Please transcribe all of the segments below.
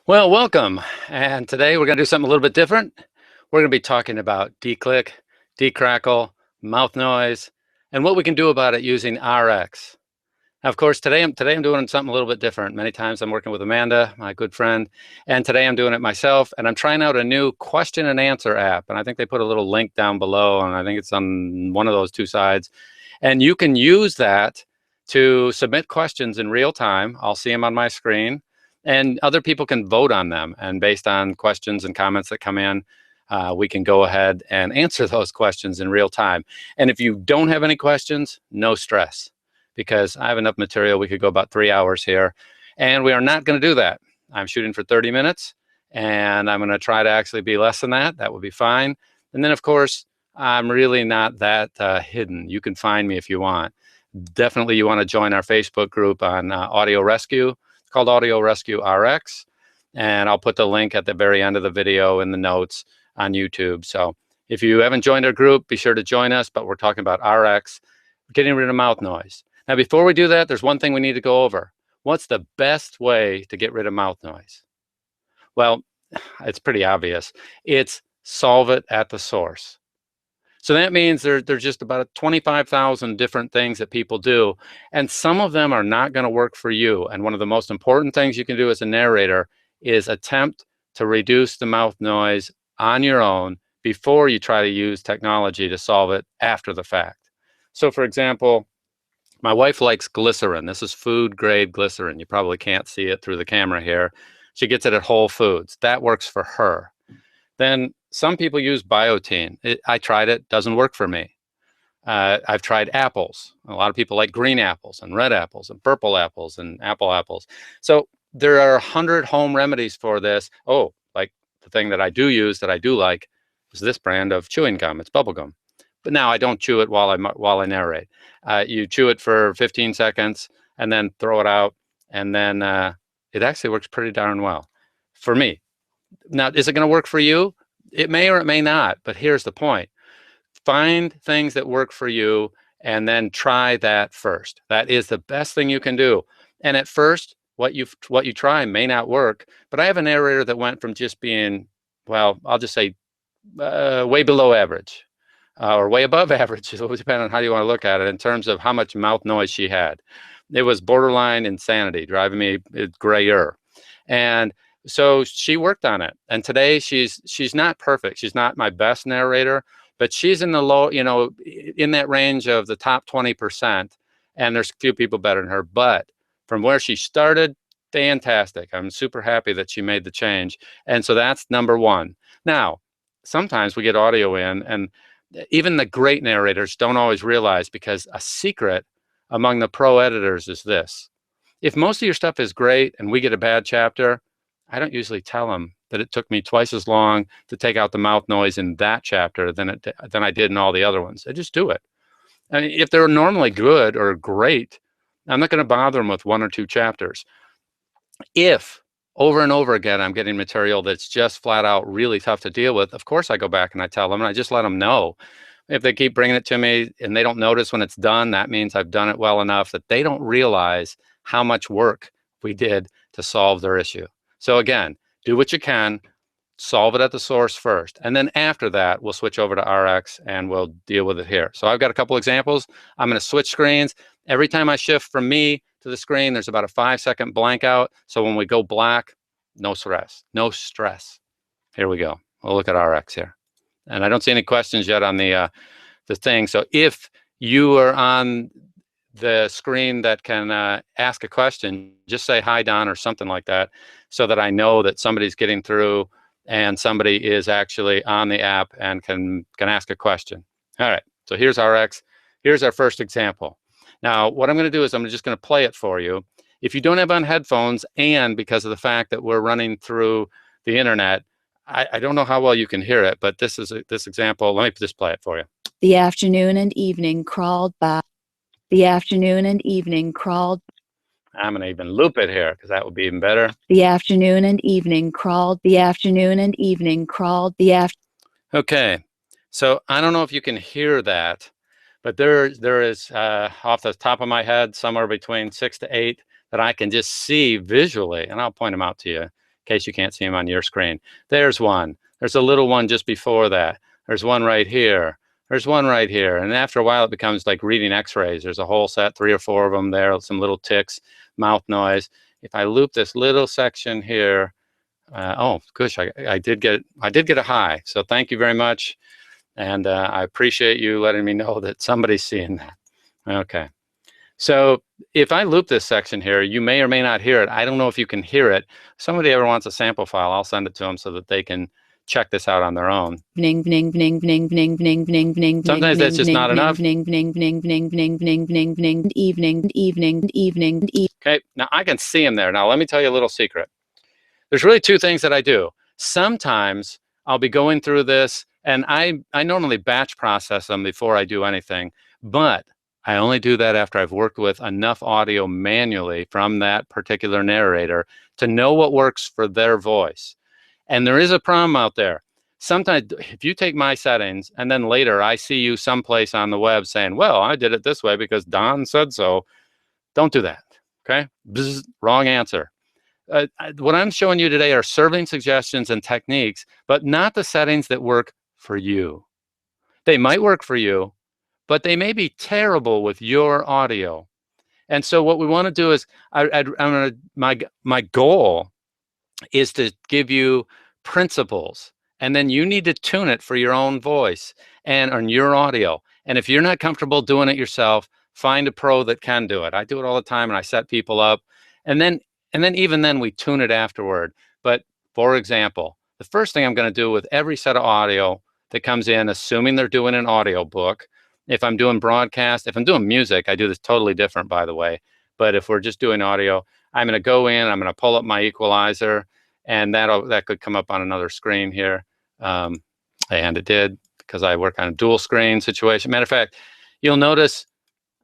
Well, welcome. And today we're going to do something a little bit different. We're going to be talking about de-click, de-crackle, mouth noise, and what we can do about it using RX. Now, of course, today I'm doing something a little bit different. Many times I'm working with Amanda, my good friend, and today I'm doing it myself, and I'm trying out a new question and answer app. And I think they put a little link down below, and I think it's on one of those two sides. And you can use that to submit questions in real time. I'll see them on my screen, and other people can vote on them. And based on questions and comments that come in, we can go ahead and answer those questions in real time. And if you don't have any questions, no stress, because I have enough material. We could go about 3 hours here, and we are not going to do that. I'm shooting for 30 minutes, and I'm going to try to actually be less than that. That would be fine. And then, of course, I'm really not that hidden. You can find me if you want. Definitely you want to join our Facebook group on Audio Rescue. It's called Audio Rescue RX. And I'll put the link at the very end of the video in the notes on YouTube. So if you haven't joined our group, be sure to join us. But we're talking about RX, getting rid of mouth noise. Now, before we do that, there's one thing we need to go over. What's the best way to get rid of mouth noise? Well, it's pretty obvious. It's solve it at the source. So that means there's just about 25,000 different things that people do, and some of them are not going to work for you. And one of the most important things you can do as a narrator is attempt to reduce the mouth noise on your own before you try to use technology to solve it after the fact. So for example, my wife likes glycerin. This is food grade glycerin. You probably can't see it through the camera here. She gets it at Whole Foods. That works for her. Then some people use biotin. I tried it, doesn't work for me. I've tried apples. A lot of people like green apples and red apples and purple apples and apple apples. So there are 100 home remedies for this. Oh, like the thing that I do use that I do like is this brand of chewing gum. It's bubble gum. But now I don't chew it while I narrate. You chew it for 15 seconds and then throw it out, and then it actually works pretty darn well for me. Now, is it going to work for you? It may or it may not, but here's the point. Find things that work for you and then try that first. That is the best thing you can do. And at first, what you try may not work, but I have a narrator that went from just being, well, I'll just say way below average or way above average. It will depend on how you want to look at it in terms of how much mouth noise she had. It was borderline insanity, driving me grayer. And so she worked on it, and today she's not perfect. She's not my best narrator, but she's in the low, in that range of the top 20%. And there's a few people better than her, but from where she started, fantastic. I'm super happy that she made the change. And so that's number one. Now, sometimes we get audio in, and even the great narrators don't always realize, because a secret among the pro editors is this. If most of your stuff is great and we get a bad chapter, I don't usually tell them that it took me twice as long to take out the mouth noise in that chapter than I did in all the other ones. I just do it. I mean, if they're normally good or great, I'm not going to bother them with one or two chapters. If over and over again I'm getting material that's just flat out really tough to deal with, of course I go back and I tell them, and I just let them know. If they keep bringing it to me and they don't notice when it's done, that means I've done it well enough that they don't realize how much work we did to solve their issue. So again, do what you can, solve it at the source first. And then after that, we'll switch over to RX and we'll deal with it here. So I've got a couple examples. I'm going to switch screens. Every time I shift from me to the screen, there's about a 5-second blank out. So when we go black, no stress, no stress. Here we go. We'll look at RX here. And I don't see any questions yet on the thing. So if you are on the screen that can ask a question, just say hi, Don, or something like that, so that I know that somebody's getting through and somebody is actually on the app and can ask a question. All right, so here's RX. Here's our first example. Now, what I'm going to do is I'm just going to play it for you. If you don't have on headphones, and because of the fact that we're running through the internet, I don't know how well you can hear it, but this example, let me just play it for you. The afternoon and evening crawled by. The afternoon and evening crawled. I'm going to even loop it here because that would be even better. The afternoon and evening crawled. The afternoon and evening crawled. Okay, so I don't know if you can hear that, but there is off the top of my head somewhere between 6 to 8 that I can just see visually, and I'll point them out to you. case you can't see them on your screen. There's one. There's a little one just before that. There's one right here. There's one right here. And after a while, it becomes like reading x-rays. There's a whole set, 3 or 4 of them there, some little ticks, mouth noise. If I loop this little section here, oh, gosh, I did get a high. So thank you very much. And I appreciate you letting me know that somebody's seeing that. Okay. So if I loop this section here, you may or may not hear it. I don't know if you can hear it. If somebody ever wants a sample file, I'll send it to them so that they can check this out on their own. Sometimes that's just not enough. Okay, now I can see them there. Now let me tell you a little secret. There's really 2 things that I do. Sometimes I'll be going through this, and I normally batch process them before I do anything, but I only do that after I've worked with enough audio manually from that particular narrator to know what works for their voice. And there is a problem out there. Sometimes if you take my settings and then later I see you someplace on the web saying, well, I did it this way because Don said so, don't do that, okay? Bzz, wrong answer. What I'm showing you today are serving suggestions and techniques, but not the settings that work for you. They might work for you, but they may be terrible with your audio. And so what we want to do is, my goal is to give you principles, and then you need to tune it for your own voice and on your audio. And if you're not comfortable doing it yourself, find a pro that can do it. I do it all the time, and I set people up, and then even then we tune it afterward. But for example, the first thing I'm going to do with every set of audio that comes in, assuming they're doing an audio book, if I'm doing broadcast, if I'm doing music, I do this totally different, by the way. But if we're just doing audio, I'm going to go in, I'm going to pull up my equalizer, and that could come up on another screen here. And it did, because I work on a dual screen situation. Matter of fact, you'll notice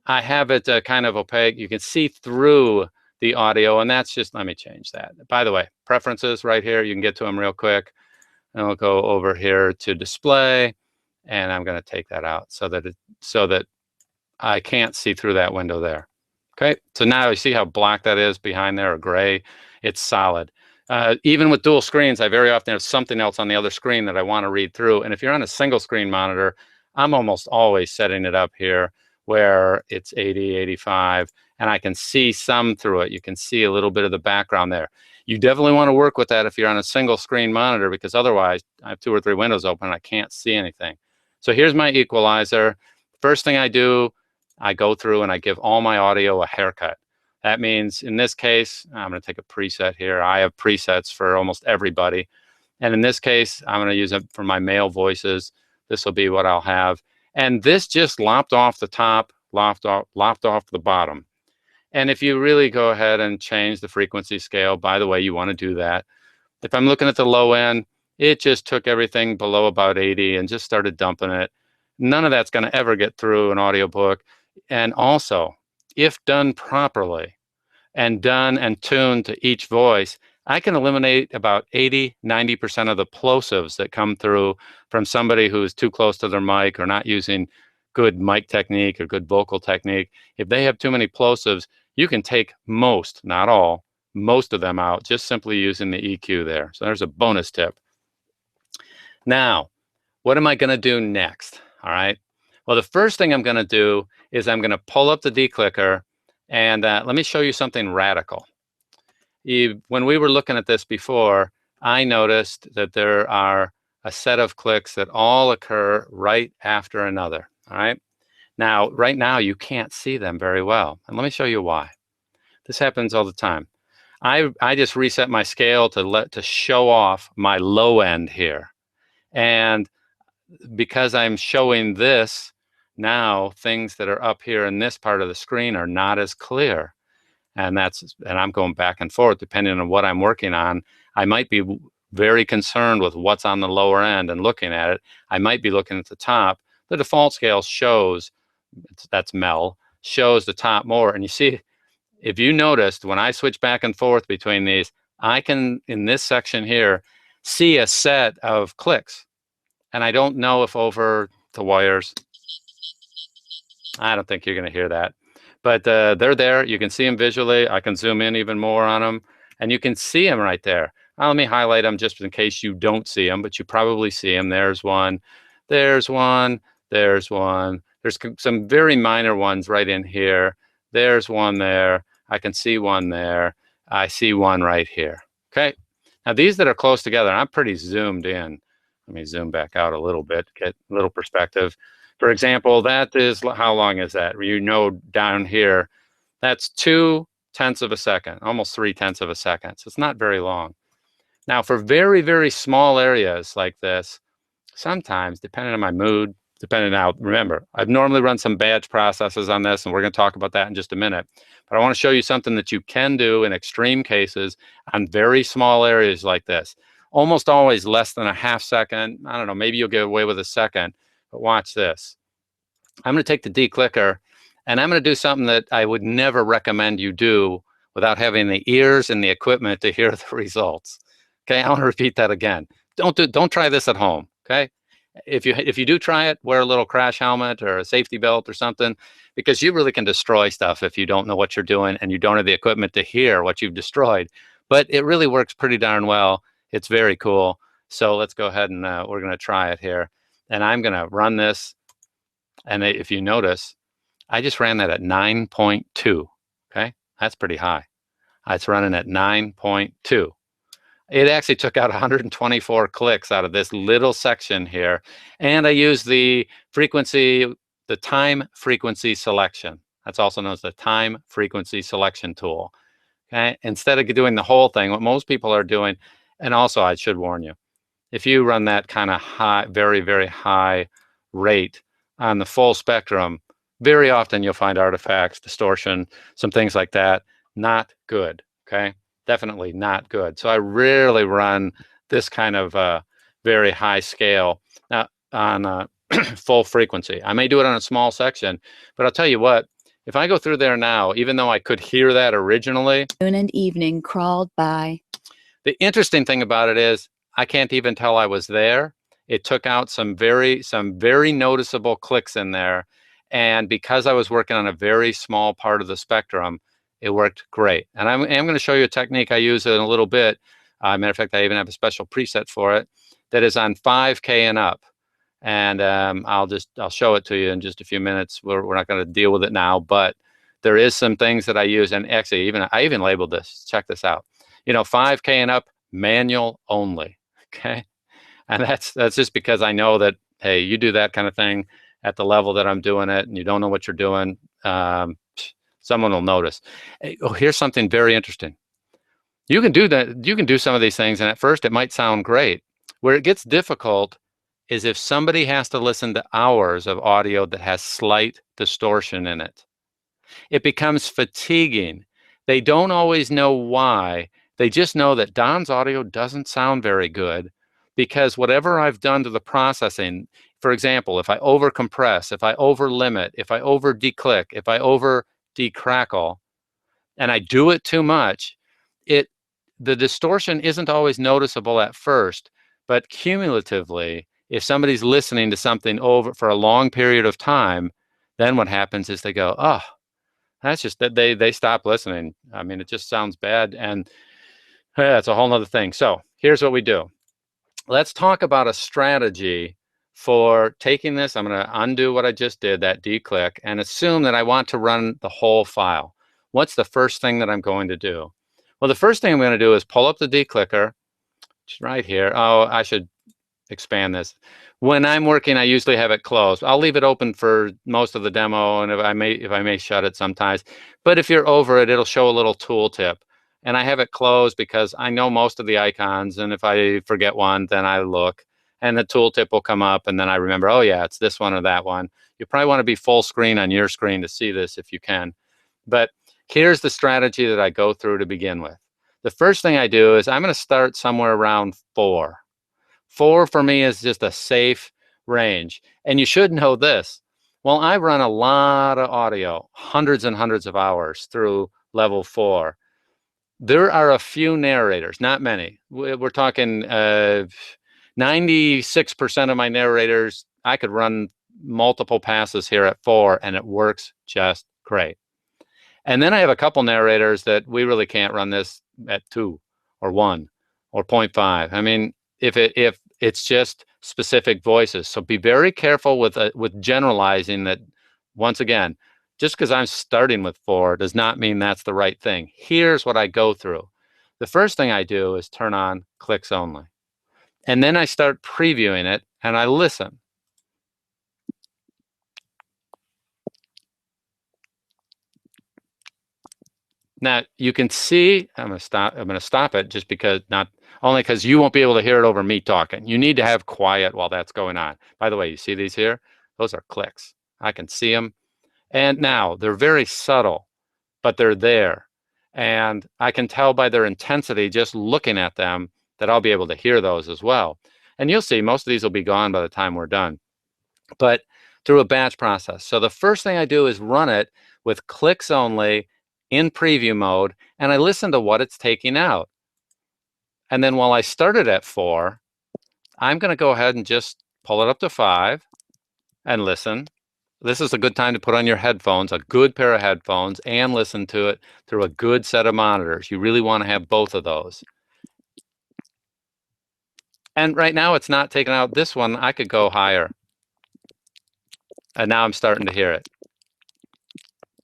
I have it kind of opaque. You can see through the audio, and that's just, let me change that. By the way, preferences right here, you can get to them real quick. And I'll go over here to display, and I'm going to take that out so that I can't see through that window there. Okay, so now you see how black that is behind there, or gray. It's solid. Even with dual screens, I very often have something else on the other screen that I want to read through. And if you're on a single screen monitor, I'm almost always setting it up here where it's 80, 85, and I can see some through it. You can see a little bit of the background there. You definitely want to work with that if you're on a single screen monitor, because otherwise I have 2 or 3 windows open and I can't see anything. So here's my equalizer. First thing I do, I go through and I give all my audio a haircut. That means in this case, I'm going to take a preset here. I have presets for almost everybody. And in this case, I'm going to use it for my male voices. This will be what I'll have. And this just lopped off the top, lopped off the bottom. And if you really go ahead and change the frequency scale, by the way, you want to do that. If I'm looking at the low end, it just took everything below about 80 and just started dumping it. None of that's going to ever get through an audiobook. And also, if done properly and done and tuned to each voice, I can eliminate about 80, 90% of the plosives that come through from somebody who's too close to their mic or not using good mic technique or good vocal technique. If they have too many plosives, you can take most, not all, most of them out just simply using the EQ there. So there's a bonus tip. Now, what am I going to do next? All right. Well, the first thing I'm going to do is I'm going to pull up the declicker, and let me show you something radical. When we were looking at this before, I noticed that there are a set of clicks that all occur right after another. All right. Now, right now, you can't see them very well. And let me show you why. This happens all the time. I just reset my scale to show off my low end here. And because I'm showing this, now things that are up here in this part of the screen are not as clear. And I'm going back and forth depending on what I'm working on. I might be very concerned with what's on the lower end and looking at it. I might be looking at the top. The default scale shows, that's Mel, shows the top more. And you see, if you noticed, when I switch back and forth between these, I can, in this section here, see a set of clicks. And I don't know if over the wires, I don't think you're going to hear that. But they're there. You can see them visually. I can zoom in even more on them. And you can see them right there. Let me highlight them just in case you don't see them, but you probably see them. There's one, there's one, there's one. There's some very minor ones right in here. There's one there. I can see one there. I see one right here. Okay. Now these that are close together, I'm pretty zoomed in. Let me zoom back out a little bit, get a little perspective. For example, that is, how long is that? You know, down here, that's 2/10 of a second, almost 3/10 of a second. So it's not very long. Now for very, very small areas like this, sometimes, depending on my mood, depending on, remember, I've normally run some batch processes on this, and we're going to talk about that in just a minute. But I want to show you something that you can do in extreme cases on very small areas like this. Almost always less than a half second. I don't know, maybe you'll get away with a second, but watch this. I'm going to take the de-clicker, and I'm going to do something that I would never recommend you do without having the ears and the equipment to hear the results. Okay, I want to repeat that again. Don't try this at home. Okay, if you do try it, wear a little crash helmet or a safety belt or something, because you really can destroy stuff if you don't know what you're doing and you don't have the equipment to hear what you've destroyed. But it really works pretty darn well. It's very cool. So let's go ahead and we're going to try it here. And I'm going to run this. And if you notice, I just ran that at 9.2. Okay, that's pretty high. It's running at 9.2. It actually took out 124 clicks out of this little section here. And I used the frequency, the time frequency selection. That's also known as the time frequency selection tool. Okay, instead of doing the whole thing, what most people are doing, and also I should warn you, if you run that kind of high, very, very high rate on the full spectrum, very often you'll find artifacts, distortion, some things like that. Not good. Okay, definitely not good. So I rarely run this kind of very high scale now on full frequency. I may do it on a small section, but I'll tell you what, if I go through there now, even though I could hear that originally, Noon and evening crawled by. the interesting thing about it is I can't even tell I was there. It took out some very noticeable clicks in there. And because I was working on a very small part of the spectrum, it worked great. And I'm going to show you a technique I use in a little bit. Matter of fact, I even have a special preset for it that is on 5K and up. And I'll show it to you in just a few minutes. We're not going to deal with it now, but there is some things that I use. And actually, I even labeled this. Check this out. 5K and up, manual only. Okay. And that's just because I know that, hey, you do that kind of thing at the level that I'm doing it and you don't know what you're doing, someone will notice. Hey, oh, here's something very interesting. You can do that. You can do some of these things, and at first it might sound great. Where it gets difficult is if somebody has to listen to hours of audio that has slight distortion in it. It becomes fatiguing. They don't always know why. They just know that Don's audio doesn't sound very good because whatever I've done to the processing, for example, if I over compress, if I over limit, if I over declick, if I over de-crackle, and I do it too much, the distortion isn't always noticeable at first, but cumulatively, if somebody's listening to something over for a long period of time, then what happens is they go, oh, that's just that they stop listening. I mean, it just sounds bad, and that's a whole nother thing. So here's what we do. Let's talk about a strategy for taking this. I'm going to undo what I just did, that de-click, and assume that I want to run the whole file. What's the first thing that I'm going to do? Well, the first thing I'm going to do is pull up the de-clicker, which is right here. Oh, I should expand this. When I'm working, I usually have it closed. I'll leave it open for most of the demo, and if I may shut it sometimes. But if you're over it, it'll show a little tooltip. And I have it closed because I know most of the icons, and if I forget one, then I look, and the tooltip will come up, and then I remember, oh yeah, it's this one or that one. You probably want to be full screen on your screen to see this if you can. But here's the strategy that I go through to begin with. The first thing I do is I'm going to start somewhere around 4. 4 for me is just a safe range. And you should know this. Well, I run a lot of audio, hundreds and hundreds of hours through level 4. There are a few narrators, not many. We're talking 96% of my narrators, I could run multiple passes here at 4 and it works just great. And then I have a couple narrators that we really can't run this at 2 or 1 or 0.5. I mean, if it's just specific voices. So be very careful with generalizing that. Once again, just because I'm starting with 4 does not mean that's the right thing. Here's what I go through. The first thing I do is turn on clicks only. And then I start previewing it and I listen. Now you can see, I'm going to stop it just because, not only because you won't be able to hear it over me talking. You need to have quiet while that's going on. By the way, you see these here? Those are clicks. I can see them. And now they're very subtle, but they're there. And I can tell by their intensity just looking at them that I'll be able to hear those as well. And you'll see most of these will be gone by the time we're done, but through a batch process. So the first thing I do is run it with clicks only in preview mode, and I listen to what it's taking out. And then while I started at 4, I'm going to go ahead and just pull it up to 5 and listen. This is a good time to put on your headphones, a good pair of headphones, and listen to it through a good set of monitors. You really want to have both of those. And right now it's not taking out this one. I could go higher. And now I'm starting to hear it.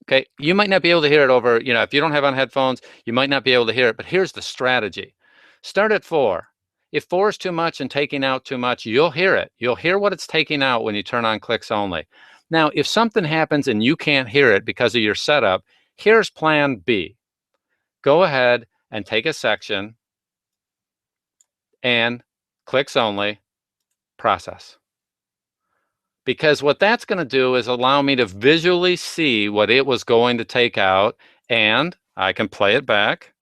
Okay, you might not be able to hear it over, if you don't have on headphones, you might not be able to hear it, but here's the strategy. Start at 4. If 4 is too much and taking out too much, you'll hear it. You'll hear what it's taking out when you turn on clicks only. Now, if something happens and you can't hear it because of your setup, here's plan B. Go ahead and take a section and clicks only, process. Because what that's going to do is allow me to visually see what it was going to take out, and I can play it back.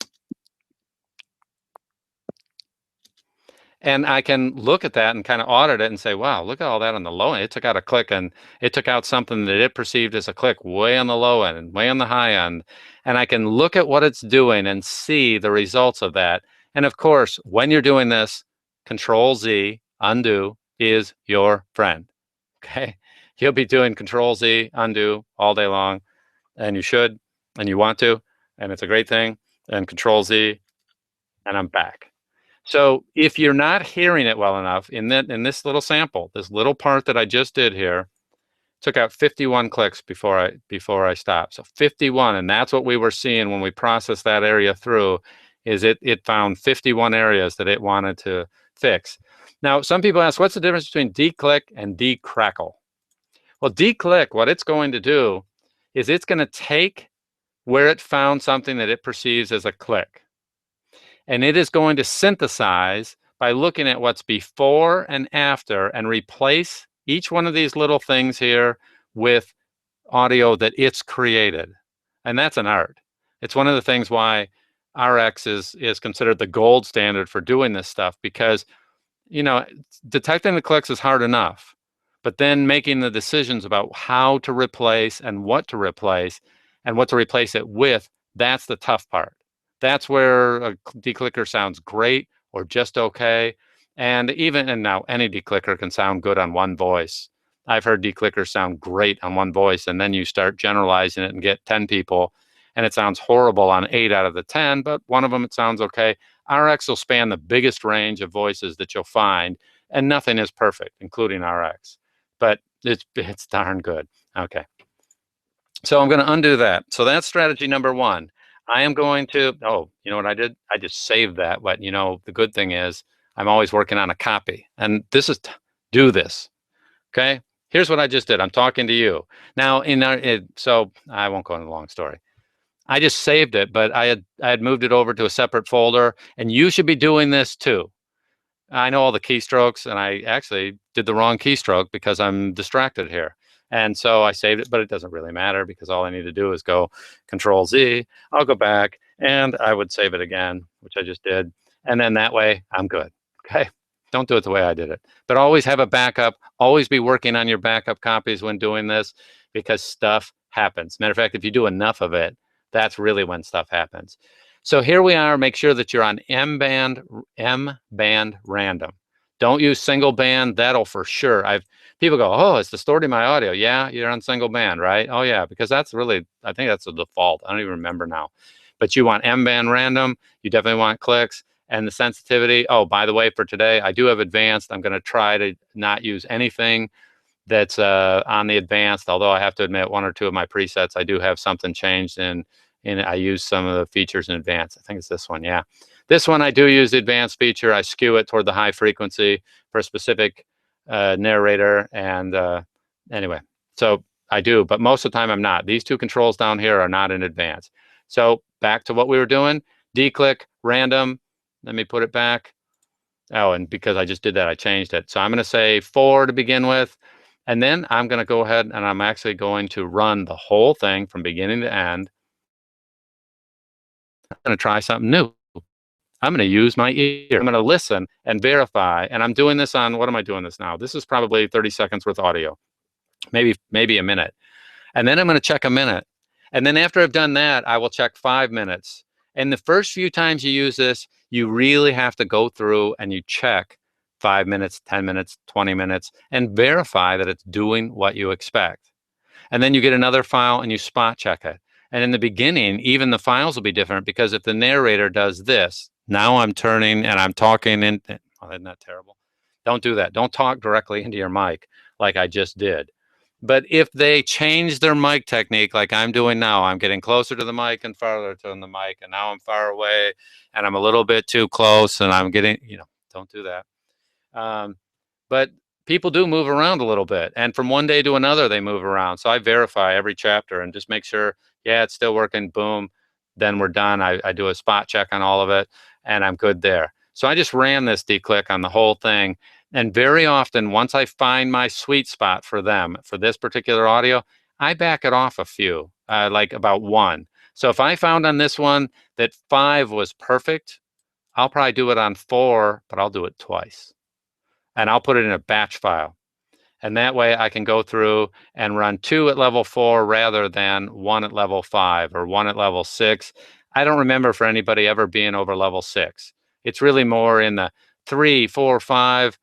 And I can look at that and kind of audit it and say, wow, look at all that on the low end. It took out a click and it took out something that it perceived as a click way on the low end and way on the high end. And I can look at what it's doing and see the results of that. And of course, when you're doing this, Control Z, undo, is your friend. Okay. You'll be doing Control Z, undo all day long. And you should, and you want to, and it's a great thing. And Control Z, and I'm back. So if you're not hearing it well enough, in this little sample, this little part that I just did here, took out 51 clicks before I stopped. So 51, and that's what we were seeing when we processed that area through, is it found 51 areas that it wanted to fix. Now, some people ask, what's the difference between de-click and de-crackle? Well, de-click, what it's going to do is it's going to take where it found something that it perceives as a click, and it is going to synthesize by looking at what's before and after and replace each one of these little things here with audio that it's created. And that's an art. It's one of the things why RX is considered the gold standard for doing this stuff, because, detecting the clicks is hard enough, but then making the decisions about how to replace and what to replace it with, that's the tough part. That's where a declicker sounds great or just okay. And now any declicker can sound good on one voice. I've heard declickers sound great on one voice, and then you start generalizing it and get 10 people, and it sounds horrible on 8 out of the 10, but one of them it sounds okay. RX will span the biggest range of voices that you'll find, and nothing is perfect, including RX. But it's darn good. Okay. So I'm going to undo that. So that's strategy number 1. I am going to, you know what I did? I just saved that. But the good thing is I'm always working on a copy. And this is, do this. Okay. Here's what I just did. I'm talking to you. Now, so I won't go into the long story. I just saved it, but I had moved it over to a separate folder, and you should be doing this too. I know all the keystrokes, and I actually did the wrong keystroke because I'm distracted here. And so I saved it, but it doesn't really matter because all I need to do is go Control Z. I'll go back and I would save it again, which I just did. And then that way I'm good. Okay. Don't do it the way I did it, but always have a backup. Always be working on your backup copies when doing this, because stuff happens. Matter of fact, if you do enough of it, that's really when stuff happens. So here we are. Make sure that you're on M-band random. Don't use single band. That'll for sure. People go, oh, it's distorting my audio. Yeah, you're on single band, right? Oh yeah, because that's really, I think that's the default. I don't even remember now. But you want M-band random. You definitely want clicks. And the sensitivity, oh, by the way, for today, I do have advanced. I'm going to try to not use anything that's on the advanced, although I have to admit one or two of my presets, I do have something changed in I use some of the features in advanced. I think it's this one, yeah. This one I do use the advanced feature. I skew it toward the high frequency for a specific narrator. And anyway, so I do, but most of the time I'm not. These two controls down here are not in advanced. So back to what we were doing, declick, random. Let me put it back. Oh, and because I just did that, I changed it. So I'm going to say 4 to begin with. And then I'm going to go ahead and I'm actually going to run the whole thing from beginning to end. I'm going to try something new. I'm going to use my ear. I'm going to listen and verify. And I'm doing this on, what am I doing this now? This is probably 30 seconds worth of audio, maybe a minute. And then I'm going to check a minute. And then after I've done that, I will check 5 minutes. And the first few times you use this, you really have to go through and you check 5 minutes, 10 minutes, 20 minutes, and verify that it's doing what you expect. And then you get another file and you spot check it. And in the beginning, even the files will be different, because if the narrator does this, now I'm turning and I'm talking in, oh, isn't that terrible? Don't do that. Don't talk directly into your mic like I just did. But if they change their mic technique like I'm doing now, I'm getting closer to the mic and farther to the mic, and now I'm far away and I'm a little bit too close and I'm getting, don't do that. But people do move around a little bit, and from one day to another, they move around. So I verify every chapter and just make sure, yeah, it's still working. Boom. Then we're done. I do a spot check on all of it and I'm good there. So I just ran this declick on the whole thing. And very often, once I find my sweet spot for them, for this particular audio, I back it off a few, like about 1. So if I found on this one that 5 was perfect, I'll probably do it on 4, but I'll do it twice. And I'll put it in a batch file. And that way I can go through and run 2 at level 4 rather than 1 at level 5 or 1 at level 6. I don't remember for anybody ever being over level 6. It's really more in the 3, 4, 5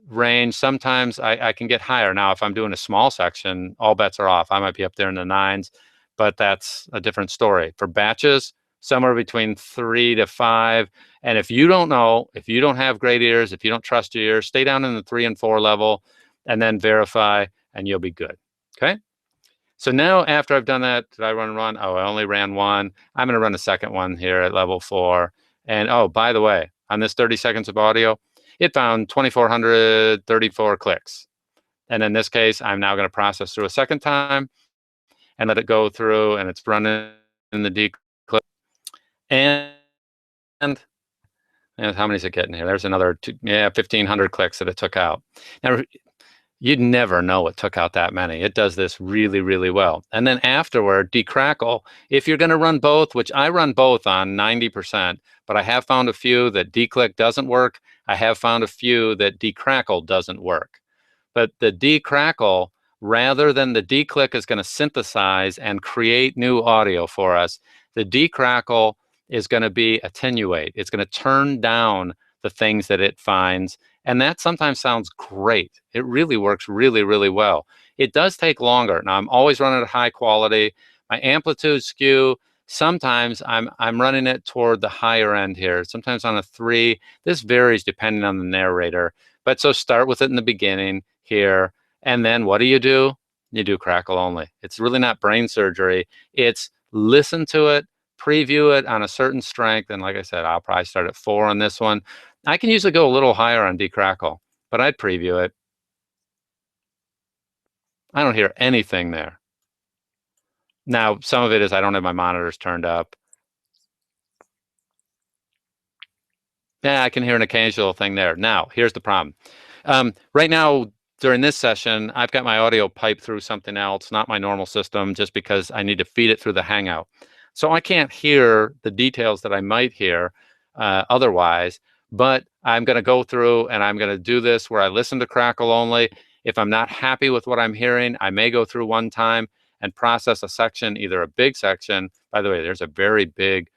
range. Sometimes I can get higher. Now, if I'm doing a small section, all bets are off. I might be up there in the 9s, but that's a different story. For batches, somewhere between 3 to 5. And if you don't know, if you don't have great ears, if you don't trust your ears, stay down in the 3 and 4 level and then verify and you'll be good. Okay. So now after I've done that, did I run? Oh, I only ran 1. I'm going to run a second one here at level 4. And oh, by the way, on this 30 seconds of audio, it found 2,434 clicks. And in this case, I'm now going to process through a second time and let it go through, and it's running in the declick. And how many is it getting here? There's another 1,500 clicks that it took out. Now, you'd never know it took out that many. It does this really, really well. And then afterward, De-crackle, if you're going to run both, which I run both on 90%, but I have found a few that declick doesn't work. I have found a few that De-crackle doesn't work. But the De-crackle, rather than the declick is going to synthesize and create new audio for us, the De-crackle is going to be attenuate. It's going to turn down the things that it finds. And that sometimes sounds great. It really works really, really well. It does take longer. Now, I'm always running at high quality. My amplitude skew, sometimes I'm running it toward the higher end here, sometimes on a 3. This varies depending on the narrator. But so start with it in the beginning here. And then what do? You do crackle only. It's really not brain surgery. It's listen to it, preview it on a certain strength. And like I said, I'll probably start at 4 on this one. I can usually go a little higher on De-crackle, but I'd preview it. I don't hear anything there. Now, some of it is I don't have my monitors turned up. Yeah, I can hear an occasional thing there. Now, here's the problem. Right now, during this session, I've got my audio piped through something else, not my normal system, just because I need to feed it through the Hangout. So I can't hear the details that I might hear otherwise, but I'm going to go through and I'm going to do this where I listen to crackle only. If I'm not happy with what I'm hearing, I may go through one time and process a section, either a big section. By the way, there's a very big,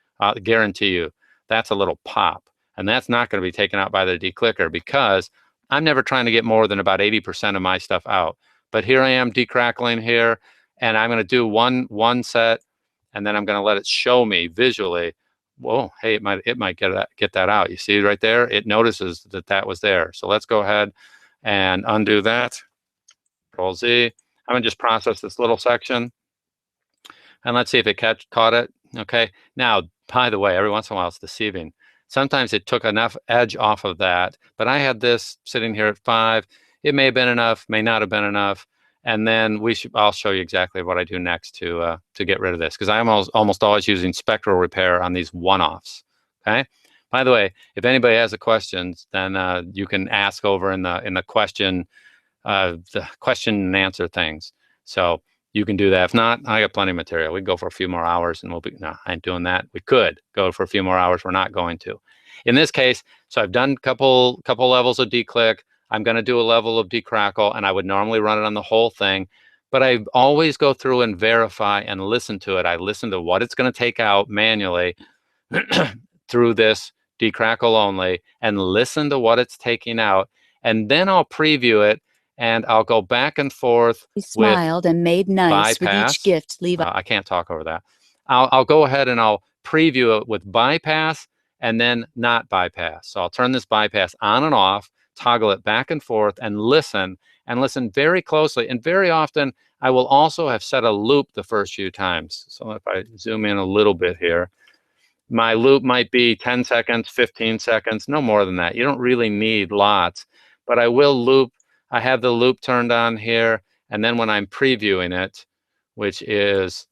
guarantee you, that's a little pop. And that's not going to be taken out by the declicker because I'm never trying to get more than about 80% of my stuff out. But here I am decrackling here, and I'm going to do one set, and then I'm going to let it show me visually whoa, hey, it might get that out. You see right there, it notices that that was there. So let's go ahead and undo that. Control Z. I'm gonna just process this little section, and let's see if it caught it. Okay. Now, by the way, every once in a while it's deceiving. Sometimes it took enough edge off of that, but I had this sitting here at 5. It may have been enough, may not have been enough. And then I'll show you exactly what I do next to get rid of this, because I'm almost always using spectral repair on these one-offs. Okay. By the way, if anybody has a question, then you can ask over in the question and answer things. So you can do that. If not, I got plenty of material. We can go for a few more hours and no, I ain't doing that. We could go for a few more hours. We're not going to. In this case, so I've done a couple levels of de-click. I'm going to do a level of de-crackle, and I would normally run it on the whole thing, but I always go through and verify and listen to it. I listen to what it's going to take out manually through this de-crackle only, and listen to what it's taking out, and then I'll preview it, and I'll go back and forth. He smiled and made nice bypass. with each gift. Levi. I can't talk over that. I'll go ahead and I'll preview it with bypass and then not bypass. So I'll turn this bypass on and off, toggle it back and forth, and listen very closely. And very often, I will also have set a loop the first few times. So if I zoom in a little bit here, my loop might be 10 seconds, 15 seconds, no more than that. You don't really need lots, but I will loop. I have the loop turned on here, and then when I'm previewing it, which is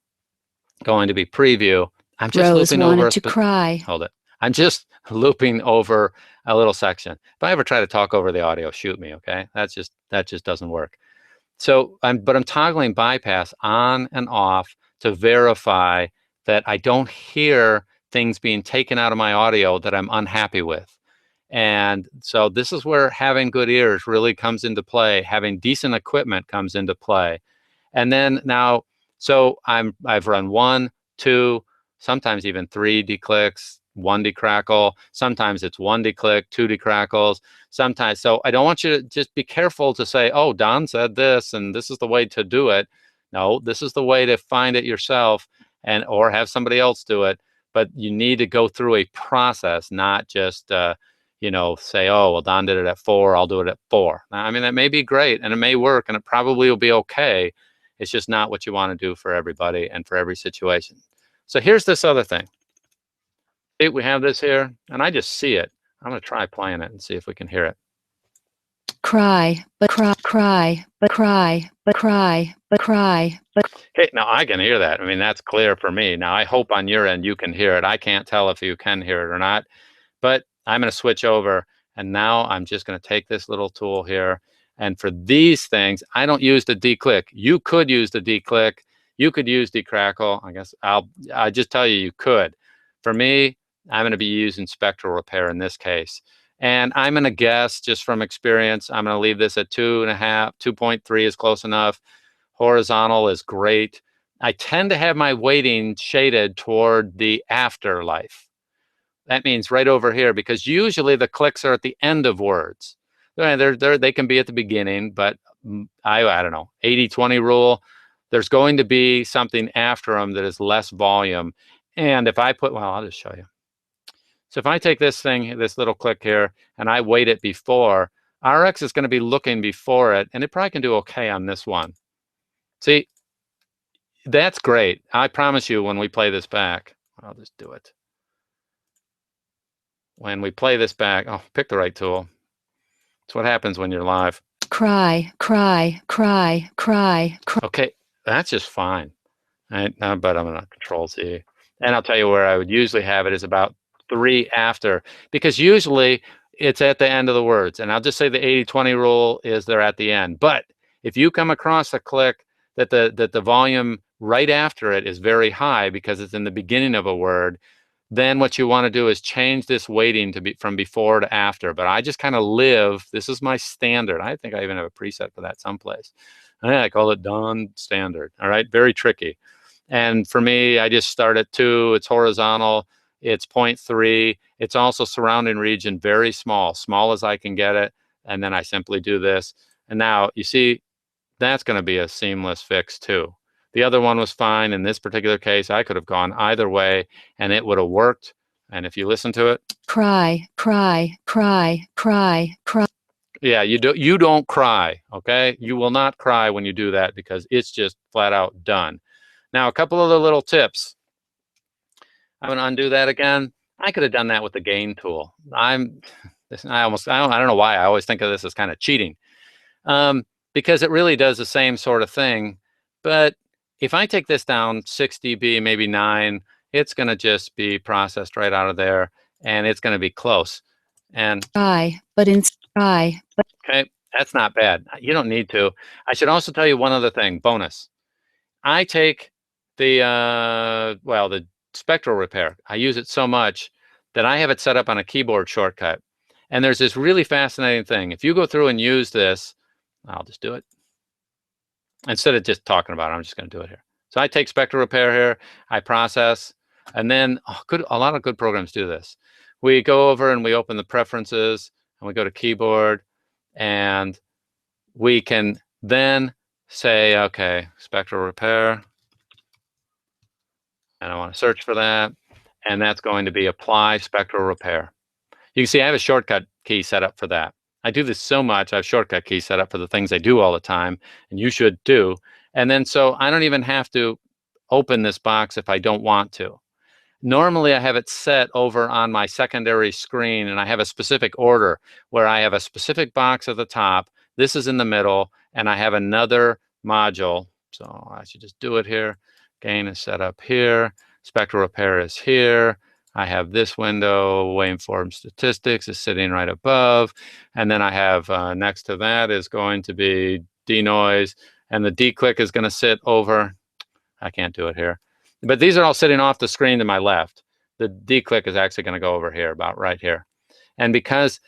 going to be preview, I'm just Rose looping wanted over. to cry. Hold it. I'm just looping over a little section. If I ever try to talk over the audio, shoot me, okay? That just doesn't work. So I'm toggling bypass on and off to verify that I don't hear things being taken out of my audio that I'm unhappy with. And so this is where having good ears really comes into play. Having decent equipment comes into play. And then now, so I've run 1, 2, sometimes even 3 de-clicks, 1 de-crackle. Sometimes it's 1 de-click, 2 de-crackles. Sometimes, so I don't want you to just be careful to say, oh, Don said this, and this is the way to do it. No, this is the way to find it yourself, or have somebody else do it. But you need to go through a process, not just say, oh, well, Don did it at 4, I'll do it at 4. Now, I mean, that may be great, and it may work, and it probably will be okay. It's just not what you want to do for everybody and for every situation. So here's this other thing. See, we have this here, and I just see it. I'm going to try playing it and see if we can hear it. Cry, but cry, cry, but cry, but cry, but cry, but. Okay, now I can hear that. I mean, that's clear for me. Now, I hope on your end you can hear it. I can't tell if you can hear it or not, but I'm going to switch over, and now I'm just going to take this little tool here. And for these things, I don't use the de-click. You could use the de-click. You could use de-crackle. I guess I just tell you could. For me, I'm going to be using spectral repair in this case. And I'm going to guess, just from experience, I'm going to leave this at 2.5, 2.3 is close enough. Horizontal is great. I tend to have my weighting shaded toward the afterlife. That means right over here, because usually the clicks are at the end of words. They can be at the beginning, but I don't know, 80-20 rule, there's going to be something after them that is less volume. And if I put, well, I'll just show you. So if I take this thing, this little click here, and I weight it before, RX is going to be looking before it, and it probably can do okay on this one. See, that's great. I promise you, when we play this back, I'll just do it. When we play this back, oh, pick the right tool. It's what happens when you're live. Cry, cry, cry, cry, cry. Okay, that's just fine. Right? But I'm going to Control Z. And I'll tell you where I would usually have it is about 3 after, because usually it's at the end of the words. And I'll just say the 80-20 rule is they're at the end. But if you come across a click that the volume right after it is very high because it's in the beginning of a word, then what you want to do is change this weighting to be from before to after. But I just kind of live, this is my standard. I think I even have a preset for that someplace. I call it Don Standard. All right, very tricky. And for me, I just start at 2. It's horizontal. It's 0.3. It's also surrounding region, very small as I can get it. And then I simply do this. And now you see, that's going to be a seamless fix too. The other one was fine. In this particular case, I could have gone either way and it would have worked. And if you listen to it, cry, cry, cry, cry, cry. yeah, you don't cry, okay? You will not cry when you do that because it's just flat out done. Now, a couple of the little tips. I'm going to undo that again. I could have done that with the gain tool. I don't know why I always think of this as kind of cheating, because it really does the same sort of thing. But if I take this down 6 dB, maybe 9, it's going to just be processed right out of there, and it's going to be close. And okay, that's not bad. You don't need to. I should also tell you one other thing, bonus. I take the spectral repair. I use it so much that I have it set up on a keyboard shortcut. And there's this really fascinating thing. If you go through and use this, I'll just do it. Instead of just talking about it, I'm just going to do it here. So I take spectral repair here, I process, and then a lot of good programs do this. We go over and we open the preferences, and we go to keyboard, and we can then say, okay, spectral repair, and I want to search for that, and that's going to be apply spectral repair. You can see I have a shortcut key set up for that. I do this so much, I have shortcut keys set up for the things I do all the time, and you should too. And then so I don't even have to open this box if I don't want to. Normally I have it set over on my secondary screen, and I have a specific order where I have a specific box at the top, this is in the middle, and I have another module. So I should just do it here. Gain is set up here, spectral repair is here. I have this window, waveform statistics is sitting right above. And then I have next to that is going to be denoise, and the declick is going to sit over. I can't do it here. But these are all sitting off the screen to my left. The declick is actually going to go over here, about right here. And because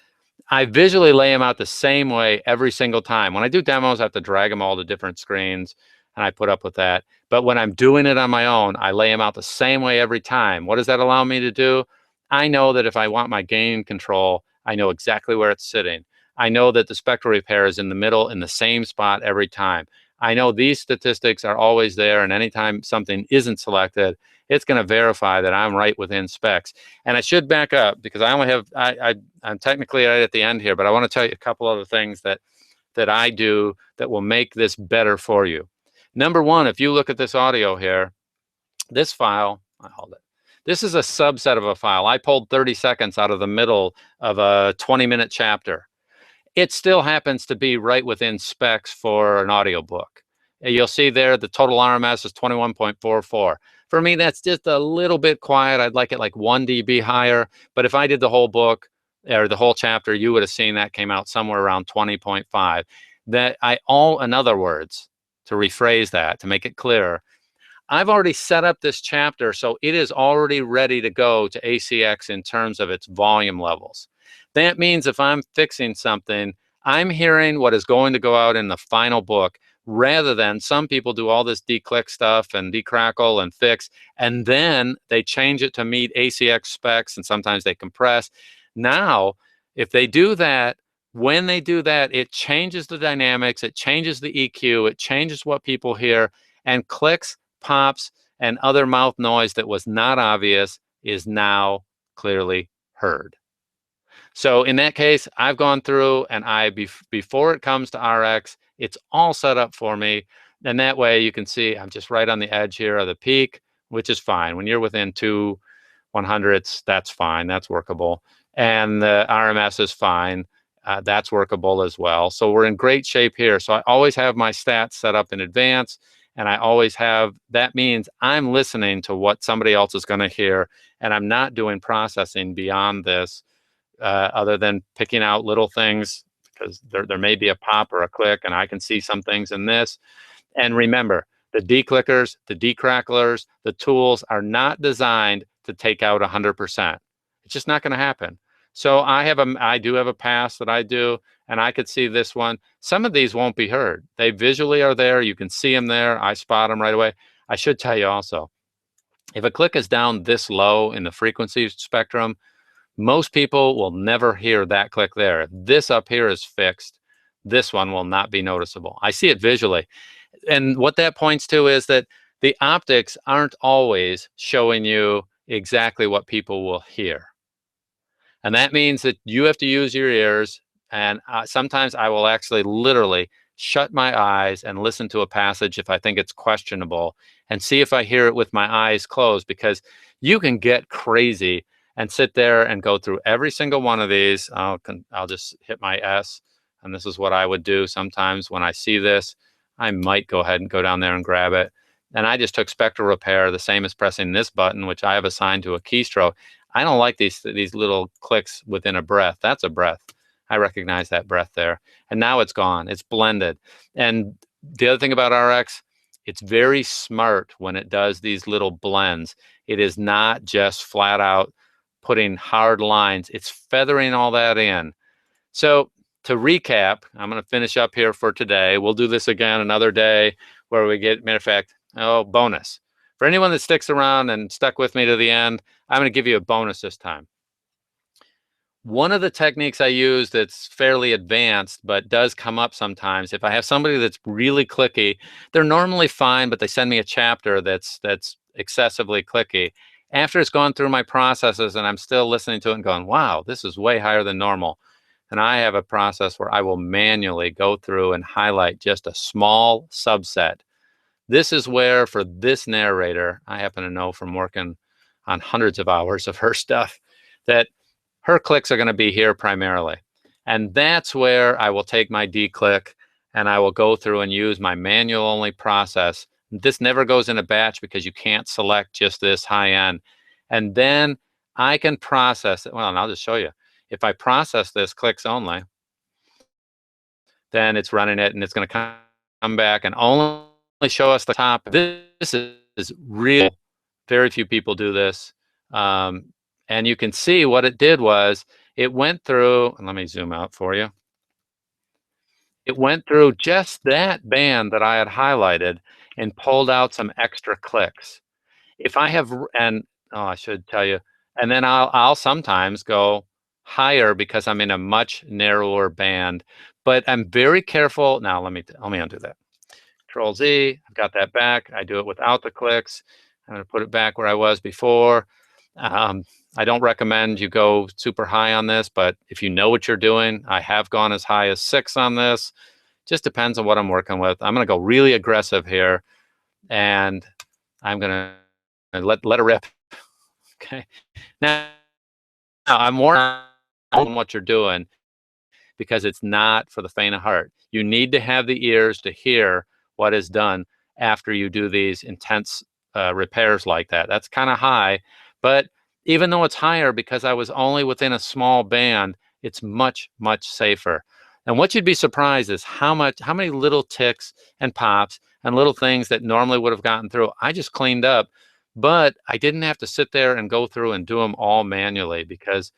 I visually lay them out the same way every single time. When I do demos, I have to drag them all to different screens, and I put up with that. But when I'm doing it on my own, I lay them out the same way every time. What does that allow me to do? I know that if I want my gain control, I know exactly where it's sitting. I know that the spectral repair is in the middle in the same spot every time. I know these statistics are always there, and anytime something isn't selected, it's going to verify that I'm right within specs. And I should back up because I only have, I'm technically right at the end here, but I want to tell you a couple other things that I do that will make this better for you. Number one, if you look at this audio here, this file, this is a subset of a file. I pulled 30 seconds out of the middle of a 20-minute chapter. It still happens to be right within specs for an audiobook. You'll see there the total RMS is 21.44. For me, that's just a little bit quiet. I'd like it like 1 dB higher. But if I did the whole book or the whole chapter, you would have seen that came out somewhere around 20.5. In other words, to rephrase that, to make it clearer, I've already set up this chapter so it is already ready to go to ACX in terms of its volume levels. That means if I'm fixing something, I'm hearing what is going to go out in the final book, rather than some people do all this de-click stuff and de-crackle and fix, and then they change it to meet ACX specs, and sometimes they compress. Now, if they do that, when they do that, it changes the dynamics, it changes the EQ, it changes what people hear, and clicks, pops, and other mouth noise that was not obvious is now clearly heard. So in that case, I've gone through and before it comes to RX, it's all set up for me. And that way you can see I'm just right on the edge here of the peak, which is fine. When you're within 2/100ths, that's fine, that's workable. And the RMS is fine, that's workable as well. So we're in great shape here. So I always have my stats set up in advance, and I always have, that means I'm listening to what somebody else is going to hear, and I'm not doing processing beyond this. Other than picking out little things, because there may be a pop or a click, and I can see some things in this. And remember, the declickers, the decracklers, the tools are not designed to take out 100%. It's just not going to happen. So I do have a pass that I do, and I could see this one. Some of these won't be heard. They visually are there. You can see them there. I spot them right away. I should tell you also, if a click is down this low in the frequency spectrum, most people will never hear that click there. If this up here is fixed, this one will not be noticeable. I see it visually. And what that points to is that the optics aren't always showing you exactly what people will hear. And that means that you have to use your ears. And sometimes I will actually literally shut my eyes and listen to a passage if I think it's questionable and see if I hear it with my eyes closed, because you can get crazy and sit there and go through every single one of these. I'll just hit my S. And this is what I would do sometimes when I see this. I might go ahead and go down there and grab it. And I just took spectral repair, the same as pressing this button, which I have assigned to a keystroke. I don't like these little clicks within a breath. That's a breath. I recognize that breath there. And now it's gone. It's blended. And the other thing about RX, it's very smart when it does these little blends. It is not just flat out putting hard lines. It's feathering all that in. So to recap, I'm going to finish up here for today. We'll do this again another day where we get, matter of fact, bonus. For anyone that sticks around and stuck with me to the end, I'm going to give you a bonus this time. One of the techniques I use that's fairly advanced, but does come up sometimes, if I have somebody that's really clicky, they're normally fine, but they send me a chapter that's excessively clicky. After it's gone through my processes and I'm still listening to it and going, wow, this is way higher than normal. And I have a process where I will manually go through and highlight just a small subset. This is where, for this narrator, I happen to know from working on hundreds of hours of her stuff, that her clicks are going to be here primarily. And that's where I will take my D-click and I will go through and use my manual only process. This never goes in a batch because you can't select just this high end. And then I can process it. Well, and I'll just show you. If I process this clicks only, then it's running it and it's going to come back and only show us the top. This is real. Very few people do this. And you can see what it did was it went through, and let me zoom out for you. It went through just that band that I had highlighted and pulled out some extra clicks. If I have, and I should tell you, and then I'll sometimes go higher because I'm in a much narrower band, but I'm very careful. Now let me undo that. Control Z, I've got that back. I do it without the clicks. I'm going to put it back where I was before. I don't recommend you go super high on this, but if you know what you're doing, I have gone as high as 6 on this. Just depends on what I'm working with. I'm going to go really aggressive here, and I'm going to let it rip. Okay. Now I'm warning on what you're doing because it's not for the faint of heart. You need to have the ears to hear what is done after you do these intense repairs like that. That's kind of high, but even though it's higher, because I was only within a small band, it's much, much safer. And what you'd be surprised is how many little ticks and pops and little things that normally would have gotten through, I just cleaned up, but I didn't have to sit there and go through and do them all manually, because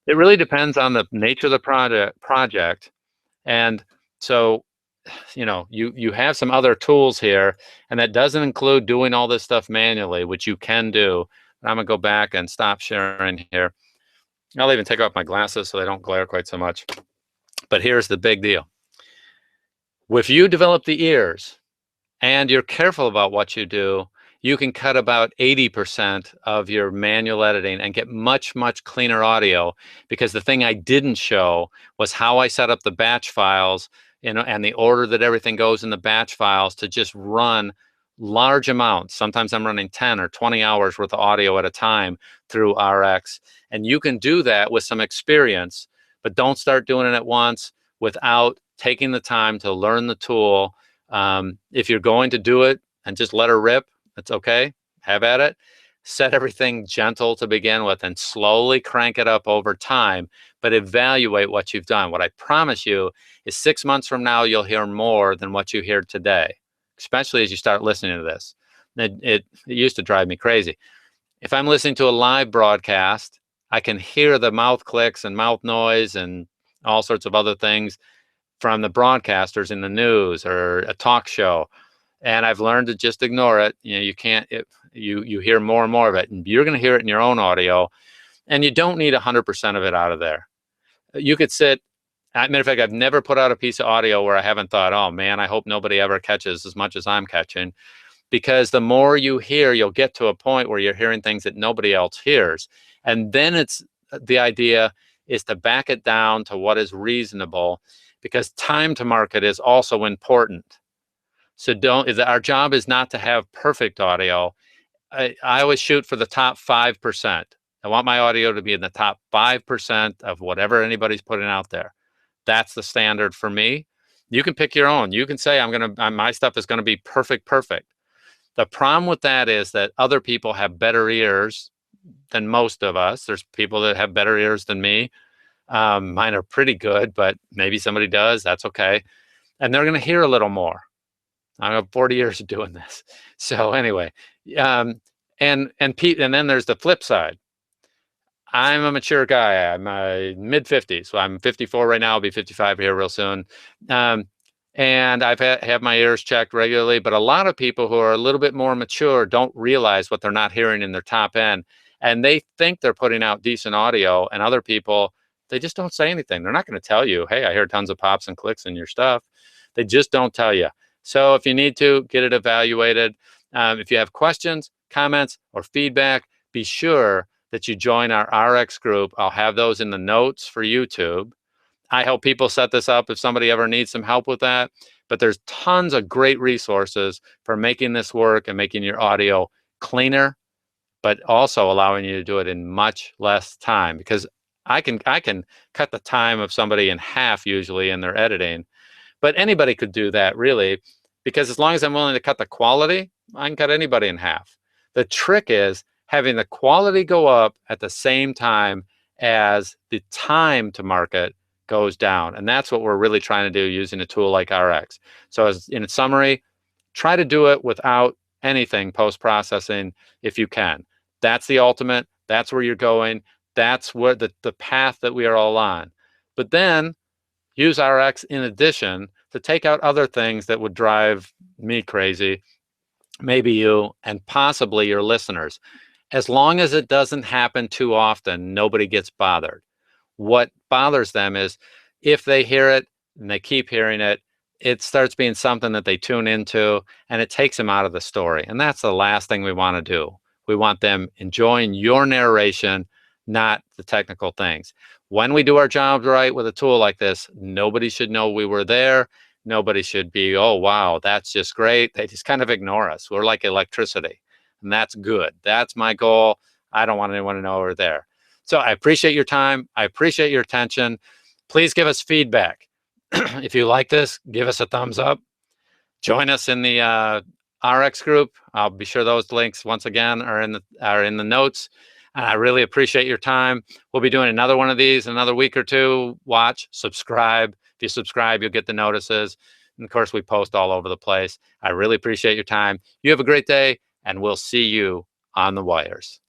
it really depends on the nature of the project. And so, you have some other tools here, and that doesn't include doing all this stuff manually, which you can do. I'm gonna go back and stop sharing here. I'll even take off my glasses so they don't glare quite so much. But here's the big deal. If you develop the ears and you're careful about what you do, you can cut about 80% of your manual editing and get much, much cleaner audio, because the thing I didn't show was how I set up the batch files, and the order that everything goes in the batch files to just run large amounts. Sometimes I'm running 10 or 20 hours worth of audio at a time through RX. And you can do that with some experience, but don't start doing it at once without taking the time to learn the tool. If you're going to do it and just let her rip, that's okay. Have at it. Set everything gentle to begin with and slowly crank it up over time, but evaluate what you've done. What I promise you is 6 months from now, you'll hear more than what you hear today, especially as you start listening to this. It used to drive me crazy. If I'm listening to a live broadcast, I can hear the mouth clicks and mouth noise and all sorts of other things from the broadcasters in the news or a talk show. And I've learned to just ignore it. You can't, you hear more and more of it, and you're going to hear it in your own audio, and you don't need 100% of it out of there. You could sit, as a matter of fact, I've never put out a piece of audio where I haven't thought, oh man, I hope nobody ever catches as much as I'm catching. because the more you hear, you'll get to a point where you're hearing things that nobody else hears. And then it's the idea is to back it down to what is reasonable, because time to market is also important. So our job is not to have perfect audio. I always shoot for the top 5%. I want my audio to be in the top 5% of whatever anybody's putting out there. That's the standard for me. You can pick your own. You can say my stuff is gonna be perfect. The problem with that is that other people have better ears than most of us. There's people that have better ears than me. Mine are pretty good, but maybe somebody does. That's okay. And they're gonna hear a little more. I have 40 years of doing this. So anyway, um, and then there's the flip side. I'm a mature guy. I'm mid 50s. So I'm 54 right now. I'll be 55 here real soon. Um, and I've have my ears checked regularly. But a lot of people who are a little bit more mature don't realize what they're not hearing in their top end, and they think they're putting out decent audio. And other people, they just don't say anything. They're not going to tell you, "Hey, I hear tons of pops and clicks in your stuff." They just don't tell you. So if you need to get it evaluated, if you have questions, comments, or feedback, be sure that you join our RX group. I'll have those in the notes for YouTube. I help people set this up if somebody ever needs some help with that. But there's tons of great resources for making this work and making your audio cleaner, but also allowing you to do it in much less time, because I can cut the time of somebody in half usually in their editing. But anybody could do that, really, because as long as I'm willing to cut the quality, I can cut anybody in half. The trick is having the quality go up at the same time as the time to market goes down. And that's what we're really trying to do using a tool like RX. So as in summary, try to do it without anything post-processing if you can. That's the ultimate. That's where you're going. That's where the path that we are all on. But then use RX in addition to take out other things that would drive me crazy, maybe you, and possibly your listeners. As long as it doesn't happen too often, nobody gets bothered. What bothers them is if they hear it and they keep hearing it, it starts being something that they tune into, and it takes them out of the story. And that's the last thing we want to do. We want them enjoying your narration, not the technical things. When we do our jobs right with a tool like this, nobody should know we were there. Nobody should be, "Oh, wow, that's just great." They just kind of ignore us. We're like electricity, and that's good. That's my goal. I don't want anyone to know we're there. So I appreciate your time. I appreciate your attention. Please give us feedback. If you like this, give us a thumbs up. Join us in the RX group. I'll be sure those links once again are in the notes. I really appreciate your time. We'll be doing another one of these in another week or two. Watch, subscribe. If you subscribe, you'll get the notices. And of course, we post all over the place. I really appreciate your time. You have a great day, and we'll see you on the wires.